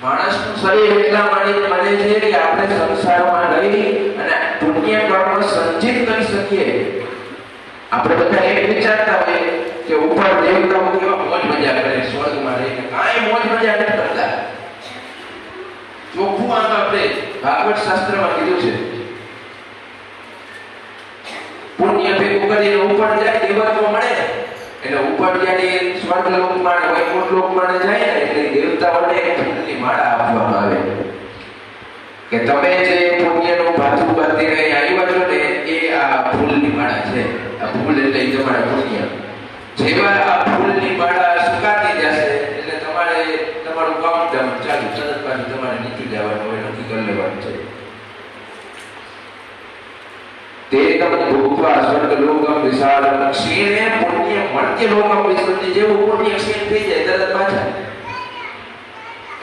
માણસનું શરીર એટલા માટે બને છે કે આપણે સંસારમાં રહી અને પુણ્ય કર્મ સંચિત કરી શકીએ. આપણે બધા એક વિચારતા હોઈએ કે ઉપર દેવતાઓ કેવા મોજ મજા કરે સ્વર્ગમાં રહીને, કાંઈ મોજ મજા નથી કરતા. ચોખ્ખું આમ આપણે ભાગવત શાસ્ત્રમાં કીધું છે, પુણ્ય ભેગું કરીને ઉપર જાય દેવત્વ મળે, એટલે ઉપર જ્યારે સ્વર્ગ લોકમાં વૈકુંઠ લોકમાં જાય ને એટલે દેવતાઓને ફૂલની માળા આપવામાં આવે કે તમે જે પુણ્યનું ભાથું બાંધી રહી આવ્યા છો ને એ આ ફૂલની માળા છે. આ ફૂલ એટલે તમારા પુણ્ય. જેવા આ ફૂલની માળા સુકાતી જશે એટલે તમારે તમારું કાઉન્ટડાઉન ચાલુ, તરત પાછું તમારે નીકળી જવાનું હોય, નક્કી કરી લેવાનું છે. તે તમને ભૂખવા સ્વર્ગ લોકમ વિશાળ ક્ષીણે પુણ્ય મર્ત્ય લોકમ વિસૃતિ, જેવું પુણ્ય ક્ષીણ થઈ જાય તરત પાછા